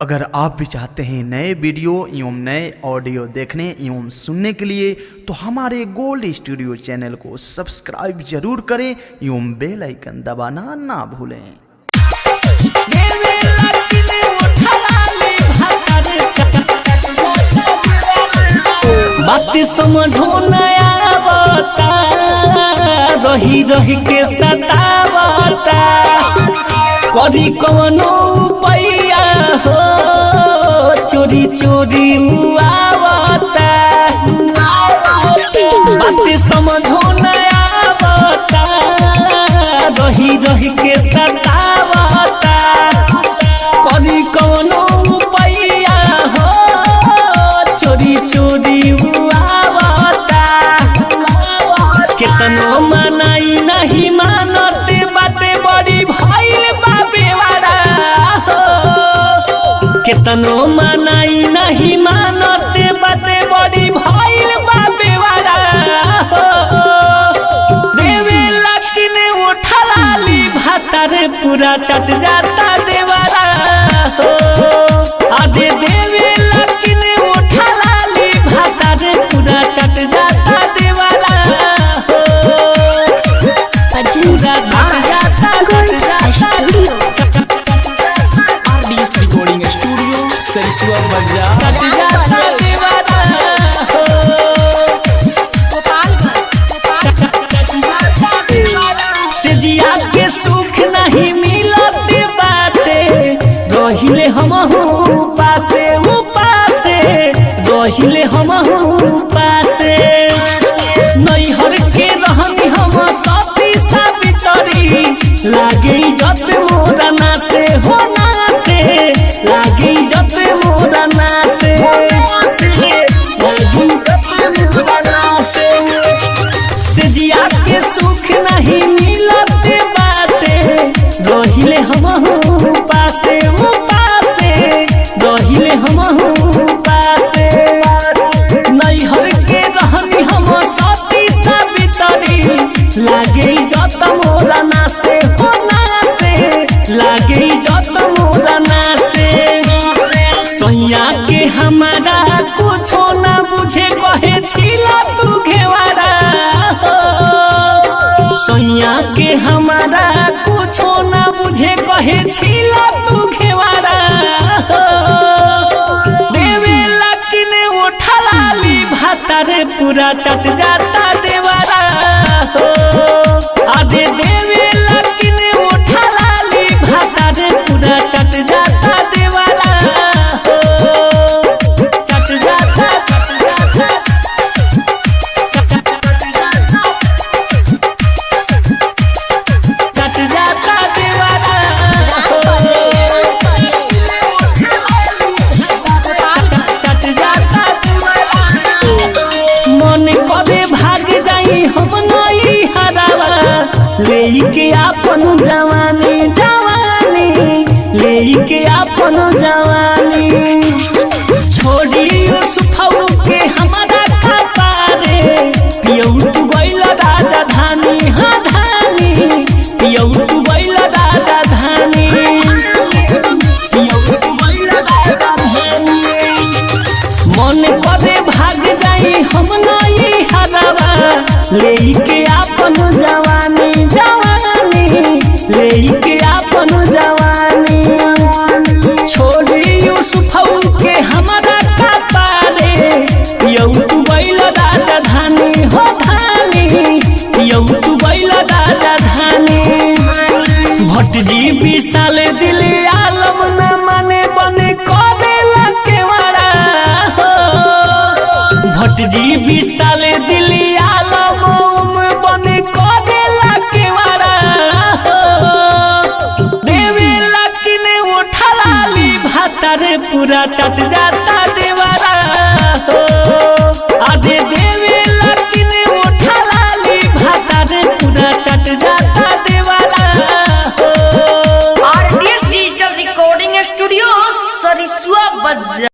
अगर आप भी चाहते हैं नए वीडियो एवं नए ऑडियो देखने एवं सुनने के लिए तो हमारे गोल्ड स्टूडियो चैनल को सब्सक्राइब जरूर करें एवं बेल आइकन दबाना ना भूलें। बात समझो नया बता रही रही के सतावता कभी कवनो पैया हो चोरी चोरी मुआवता बात समझो नया बता रही रही के सतावता कभी कवनो पैया हो चोरी चोरी मुआवता केतनो मनाई नहीं मानते बाटे बड़ी भइल बाबे वाला केतनो मनाई नहीं मानते बाटे बड़ी भइल बाबे वाला देवे लकिने उठलाली भातारे पूरा चट जाता देवारा आधे देवे लकिने उठलाली भातारे पूरा चट जाता देवारा RDS रिकॉर्डिंग स्टूडियो सरिसुआ बाजार सेजिया के सुख नहीं मिलते बाटे रहिले हमहू पासे उपासे रहिले हमहू पासे नैहर के रहनी हम सती सावित्री लागे जत मोरा नासे हो नासे लागे जत मोरा नासे लागे जत मोरा नासे सेजिया के सुख नहीं मिलते बाटे रहिले हमहू पासे उपासे रहिले हमहू पासे नैहर के रहनी हम सती सावित्री लागे जत मोरा नासे हो नासे लागे जत मोरा नासे सैया के हमारा कुछो ना बुझे कहे छिला तू घेवारा सैया के हमारा कुछो ना बुझे कहे छिला तू घेवारा देवे लकिने उठलाली भातारे पूरा चट जाता देवारा आधे देवे लकिने उठलाली भातारे पूरा चट जाता देवारा चट जाता लेके आपन जवानी जवानी लेके आपन जवानी छोड़ी सुफाऊ के हमारा कपारे पियऊ तू गइल राजधानी हाँ धानी पियऊ तू गइल राजधानी पियऊ तू गइल राजधानी मन करे भाग जाई हम नहीं हरावा लेके आपन जवानी जवानी लेके आपन जवानी छोड़ी यूसुफऊ के हमारा कपारे पियऊ तू गइल राजधानी हो धानी पियऊ तू गइल राजधानी भटजी विशाल दिल आलम न माने बने करेला केवारा भटजी विशाल दिल आलम बने करेला केवारा देवे लकिने उठलाली भातारे पूरा चट